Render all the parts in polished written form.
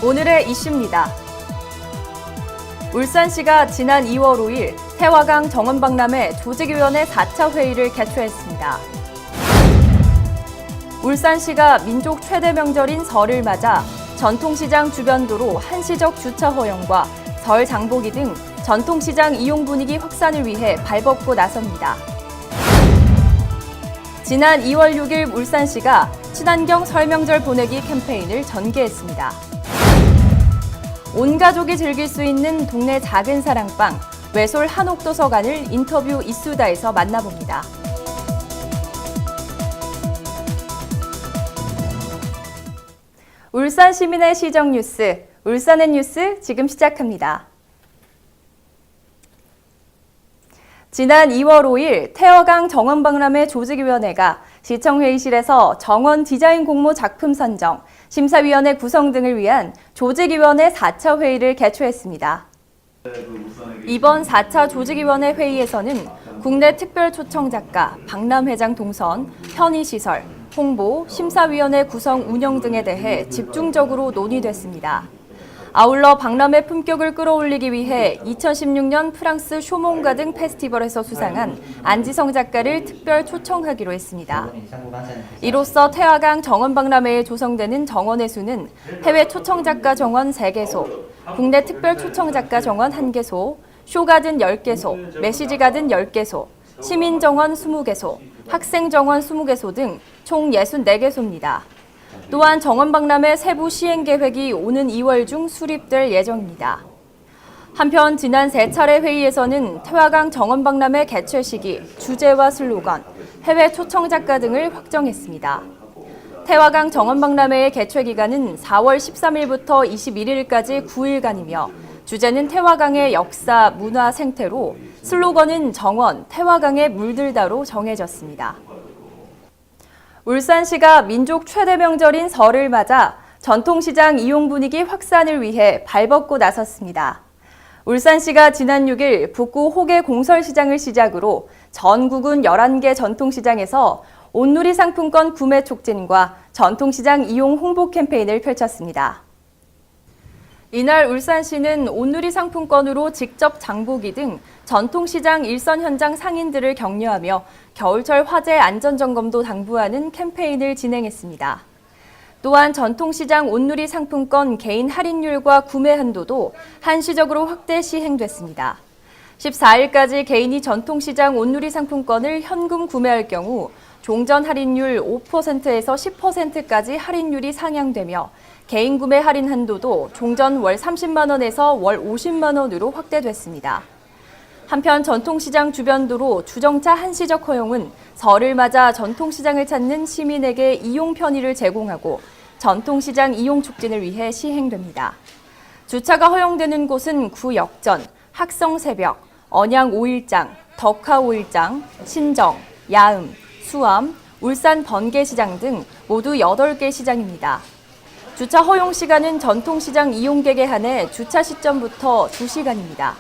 오늘의 이슈입니다. 울산시가 지난 2월 5일 태화강 정원박람회 조직위원회 4차 회의를 개최했습니다. 울산시가 민족 최대 명절인 설을 맞아 전통시장 주변 도로 한시적 주차 허용과 설 장보기 등 전통시장 이용 분위기 확산을 위해 발벗고 나섭니다. 지난 2월 6일 울산시가 친환경 설명절 보내기 캠페인을 전개했습니다. 온 가족이 즐길 수 있는 동네 작은 사랑방, 외솔 한옥도서관을 인터뷰 이수다에서 만나봅니다. 울산 시민의 시정 뉴스, 울산의 뉴스 지금 시작합니다. 지난 2월 5일 태화강 정원박람회 조직위원회가 시청회의실에서 정원 디자인 공모 작품 선정, 심사위원회 구성 등을 위한 조직위원회 4차 회의를 개최했습니다. 이번 4차 조직위원회 회의에서는 국내 특별 초청 작가, 박람회장 동선, 편의시설, 홍보, 심사위원회 구성 운영 등에 대해 집중적으로 논의됐습니다. 아울러 박람회 품격을 끌어올리기 위해 2016년 프랑스 쇼몽가 등 페스티벌에서 수상한 안지성 작가를 특별 초청하기로 했습니다. 이로써 태화강 정원박람회에 조성되는 정원의 수는 해외 초청 작가 정원 3개소, 국내 특별 초청 작가 정원 1개소, 쇼가든 10개소, 메시지가든 10개소, 시민정원 20개소, 학생정원 20개소 등 총 64개소입니다. 또한 정원박람회 세부 시행 계획이 오는 2월 중 수립될 예정입니다. 한편 지난 3차례 회의에서는 태화강 정원박람회 개최 시기, 주제와 슬로건, 해외 초청 작가 등을 확정했습니다. 태화강 정원박람회의 개최 기간은 4월 13일부터 21일까지 9일간이며 주제는 태화강의 역사, 문화, 생태로, 슬로건은 정원, 태화강에 물들다로 정해졌습니다. 울산시가 민족 최대 명절인 설을 맞아 전통시장 이용 분위기 확산을 위해 발벗고 나섰습니다. 울산시가 지난 6일 북구 호계 공설시장을 시작으로 전국은 11개 전통시장에서 온누리 상품권 구매 촉진과 전통시장 이용 홍보 캠페인을 펼쳤습니다. 이날 울산시는 온누리 상품권으로 직접 장보기 등 전통시장 일선 현장 상인들을 격려하며 겨울철 화재 안전점검도 당부하는 캠페인을 진행했습니다. 또한 전통시장 온누리 상품권 개인 할인율과 구매 한도도 한시적으로 확대 시행됐습니다. 14일까지 개인이 전통시장 온누리 상품권을 현금 구매할 경우 종전 할인율 5%에서 10%까지 할인율이 상향되며 개인 구매 할인 한도도 종전 월 30만 원에서 월 50만 원으로 확대됐습니다. 한편 전통시장 주변 도로 주정차 한시적 허용은 설을 맞아 전통시장을 찾는 시민에게 이용 편의를 제공하고 전통시장 이용 촉진을 위해 시행됩니다. 주차가 허용되는 곳은 구역전, 학성새벽, 언양 5일장, 덕화 5일장, 신정, 야음, 수암, 울산 번개시장 등 모두 8개 시장입니다. 주차 허용 시간은 전통시장 이용객에 한해 주차 시점부터 2시간입니다.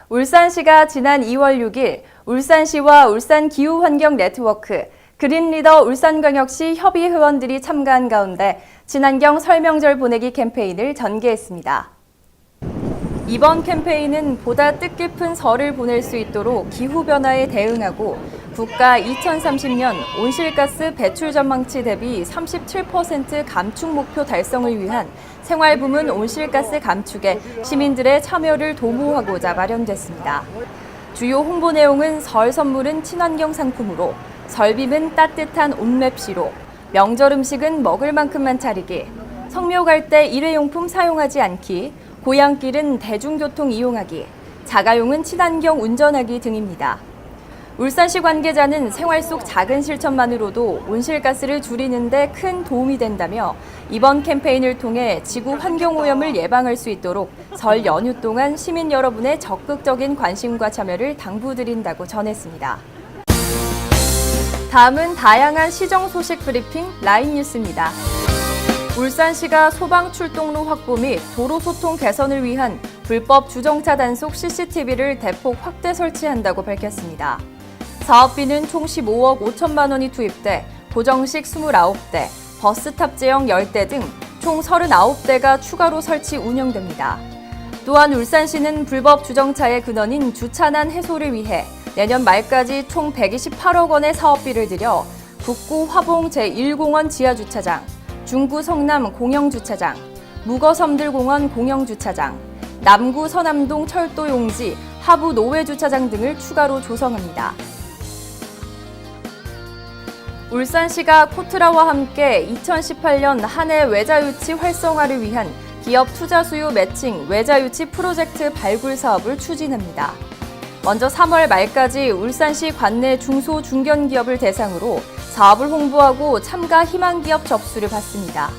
울산시가 지난 2월 6일 울산시와 울산기후환경네트워크, 그린리더 울산광역시 협의회원들이 참가한 가운데 친환경 설명절 보내기 캠페인을 전개했습니다. 이번 캠페인은 보다 뜻깊은 설을 보낼 수 있도록 기후변화에 대응하고 국가 2030년 온실가스 배출 전망치 대비 37% 감축 목표 달성을 위한 생활부문 온실가스 감축에 시민들의 참여를 도모하고자 마련됐습니다. 주요 홍보 내용은 설 선물은 친환경 상품으로, 설빔은 따뜻한 옷맵시로, 명절 음식은 먹을 만큼만 차리기, 성묘 갈 때 일회용품 사용하지 않기, 고향길은 대중교통 이용하기, 자가용은 친환경 운전하기 등입니다. 울산시 관계자는 생활 속 작은 실천만으로도 온실가스를 줄이는 데 큰 도움이 된다며 이번 캠페인을 통해 지구 환경오염을 예방할 수 있도록 설 연휴 동안 시민 여러분의 적극적인 관심과 참여를 당부드린다고 전했습니다. 다음은 다양한 시정 소식 브리핑 라인 뉴스입니다. 울산시가 소방 출동로 확보 및 도로 소통 개선을 위한 불법 주정차 단속 CCTV를 대폭 확대 설치한다고 밝혔습니다. 사업비는 총 15억 5천만 원이 투입돼 고정식 29대, 버스 탑재형 10대 등 총 39대가 추가로 설치 운영됩니다. 또한 울산시는 불법 주정차의 근원인 주차난 해소를 위해 내년 말까지 총 128억 원의 사업비를 들여 북구 화봉 제1공원 지하주차장, 중구 성남 공영주차장, 무거섬들공원 공영주차장, 남구 서남동 철도용지, 하부 노회주차장 등을 추가로 조성합니다. 울산시가 코트라와 함께 2018년 한 해 외자유치 활성화를 위한 기업 투자 수요 매칭 외자유치 프로젝트 발굴 사업을 추진합니다. 먼저 3월 말까지 울산시 관내 중소 중견기업을 대상으로 사업을 홍보하고 참가 희망기업 접수를 받습니다.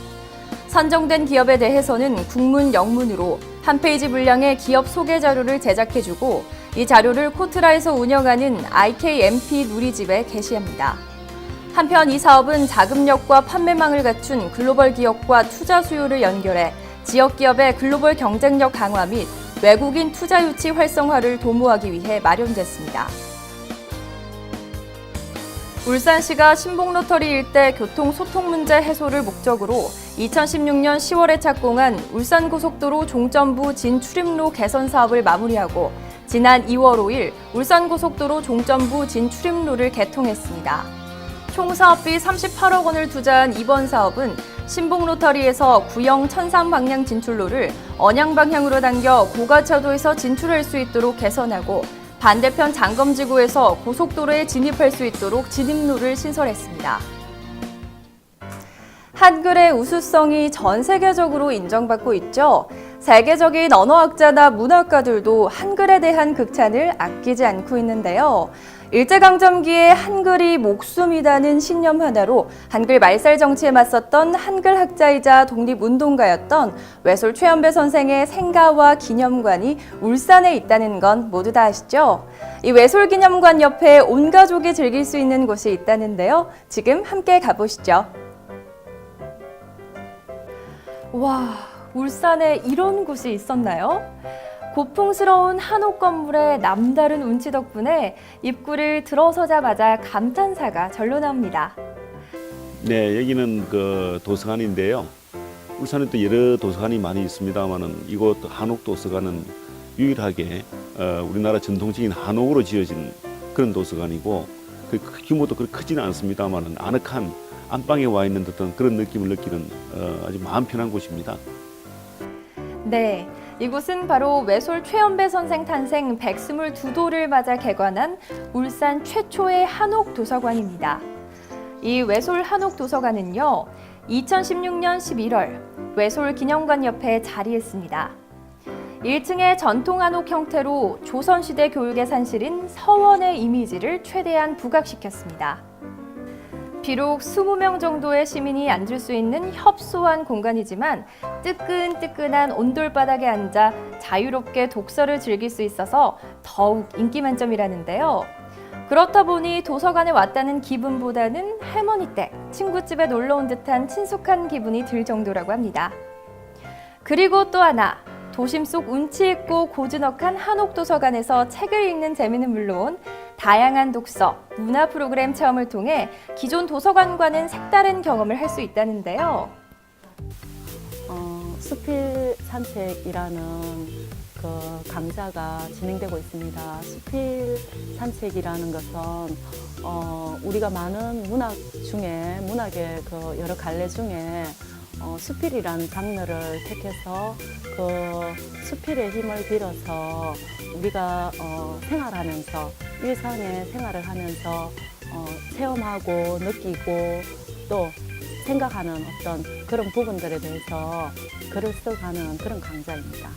선정된 기업에 대해서는 국문 영문으로 한 페이지 분량의 기업 소개 자료를 제작해주고 이 자료를 코트라에서 운영하는 IKMP 누리집에 게시합니다. 한편 이 사업은 자금력과 판매망을 갖춘 글로벌 기업과 투자 수요를 연결해 지역 기업의 글로벌 경쟁력 강화 및 외국인 투자 유치 활성화를 도모하기 위해 마련됐습니다. 울산시가 신봉로터리 일대 교통 소통 문제 해소를 목적으로 2016년 10월에 착공한 울산고속도로 종점부 진출입로 개선 사업을 마무리하고 지난 2월 5일 울산고속도로 종점부 진출입로를 개통했습니다. 총 사업비 38억 원을 투자한 이번 사업은 신봉로터리에서 구영 천상 방향 진출로를 언양 방향으로 당겨 고가차도에서 진출할 수 있도록 개선하고 반대편 장검지구에서 고속도로에 진입할 수 있도록 진입로를 신설했습니다. 한글의 우수성이 전 세계적으로 인정받고 있죠. 세계적인 언어학자나 문학가들도 한글에 대한 극찬을 아끼지 않고 있는데요. 일제강점기에 한글이 목숨이라는 신념 하나로 한글 말살 정치에 맞섰던 한글 학자이자 독립운동가였던 외솔 최연배 선생의 생가와 기념관이 울산에 있다는 건 모두 다 아시죠? 이 외솔 기념관 옆에 온 가족이 즐길 수 있는 곳이 있다는데요. 지금 함께 가보시죠. 와, 울산에 이런 곳이 있었나요? 고풍스러운 한옥 건물의 남다른 운치 덕분에 입구를 들어서자마자 감탄사가 절로 나옵니다. 네, 여기는 그 도서관인데요. 울산에 또 여러 도서관이 많이 있습니다만은 이곳 한옥 도서관은 유일하게 우리나라 전통적인 한옥으로 지어진 그런 도서관이고 그 규모도 그렇게 크지는 않습니다만은 아늑한 안방에 와 있는 듯한 그런 느낌을 느끼는 아주 마음 편한 곳입니다. 네. 이곳은 바로 외솔 최연배 선생 탄생 122도를 맞아 개관한 울산 최초의 한옥 도서관입니다. 이 외솔 한옥 도서관은요, 2016년 11월 외솔 기념관 옆에 자리했습니다. 1층의 전통 한옥 형태로 조선시대 교육의 산실인 서원의 이미지를 최대한 부각시켰습니다. 비록 20명 정도의 시민이 앉을 수 있는 협소한 공간이지만 뜨끈뜨끈한 온돌바닥에 앉아 자유롭게 독서를 즐길 수 있어서 더욱 인기 만점이라는데요. 그렇다 보니 도서관에 왔다는 기분보다는 할머니 댁, 친구집에 놀러 온 듯한 친숙한 기분이 들 정도라고 합니다. 그리고 또 하나, 도심 속 운치 있고 고즈넉한 한옥 도서관에서 책을 읽는 재미는 물론 다양한 독서, 문화 프로그램 체험을 통해 기존 도서관과는 색다른 경험을 할 수 있다는데요. 수필 산책이라는 그 강좌가 진행되고 있습니다. 수필 산책이라는 것은 우리가 많은 문학 중에 문학의 그 여러 갈래 중에 수필이라는 장르를 택해서 그 수필의 힘을 빌어서 우리가 생활하면서 일상의 생활을 하면서 체험하고 느끼고 또 생각하는 어떤 그런 부분들에 대해서 글을 써가는 그런 강좌입니다.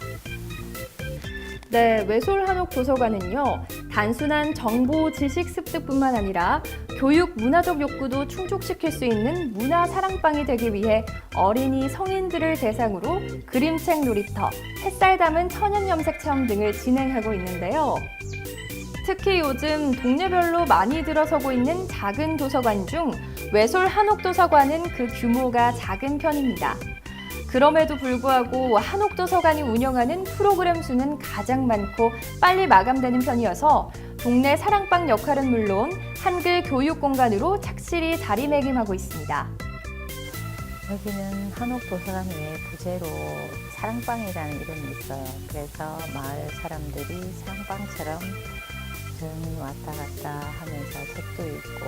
네, 외솔 한옥 도서관은요, 단순한 정보 지식 습득뿐만 아니라 교육 문화적 욕구도 충족시킬 수 있는 문화 사랑방이 되기 위해 어린이 성인들을 대상으로 그림책 놀이터, 햇살 담은 천연 염색 체험 등을 진행하고 있는데요. 특히 요즘 동네별로 많이 들어서고 있는 작은 도서관 중 외솔 한옥 도서관은 그 규모가 작은 편입니다. 그럼에도 불구하고 한옥 도서관이 운영하는 프로그램 수는 가장 많고 빨리 마감되는 편이어서 동네 사랑방 역할은 물론 한글 교육 공간으로 착실히 자리매김하고 있습니다. 여기는 한옥도서관 외에 부제로 사랑방이라는 이름이 있어요. 그래서 마을 사람들이 사랑방처럼 조용히 왔다 갔다 하면서 책도 읽고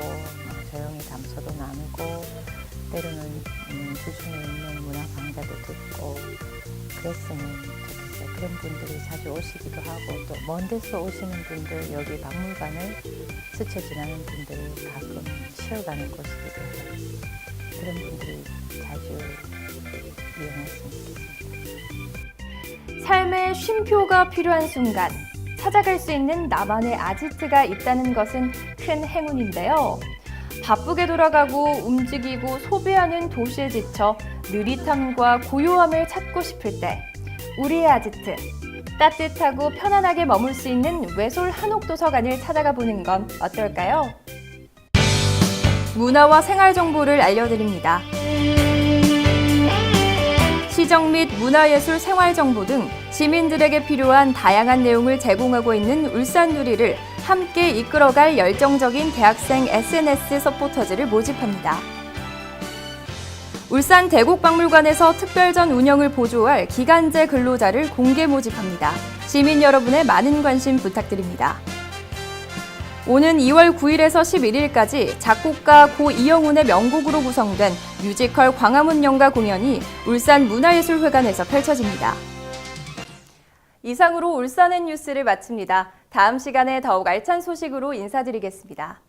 조용히 담소도 나누고 때로는 주중에 있는 문화 강좌도 듣고 그랬으면 좋겠어요. 그런 분들이 자주 오시기도 하고 또 먼 데서 오시는 분들 여기 박물관을 스쳐 지나는 분들이 가끔 쉬어가는 곳이기도 해요. 그런 분들이 자주 이용했으면 좋겠습니다. 삶의 쉼표가 필요한 순간 찾아갈 수 있는 나만의 아지트가 있다는 것은 큰 행운인데요. 바쁘게 돌아가고 움직이고 소비하는 도시에 지쳐 느릿함과 고요함을 찾고 싶을 때 우리의 아지트, 따뜻하고 편안하게 머물 수 있는 외솔 한옥도서관을 찾아가 보는 건 어떨까요? 문화와 생활 정보를 알려드립니다. 시정 및 문화예술 생활 정보 등 시민들에게 필요한 다양한 내용을 제공하고 있는 울산누리를 함께 이끌어갈 열정적인 대학생 SNS 서포터즈를 모집합니다. 울산 대곡박물관에서 특별전 운영을 보조할 기간제 근로자를 공개 모집합니다. 시민 여러분의 많은 관심 부탁드립니다. 오는 2월 9일에서 11일까지 작곡가 고 이영훈의 명곡으로 구성된 뮤지컬 광화문 연가 공연이 울산 문화예술회관에서 펼쳐집니다. 이상으로 울산의 뉴스를 마칩니다. 다음 시간에 더욱 알찬 소식으로 인사드리겠습니다.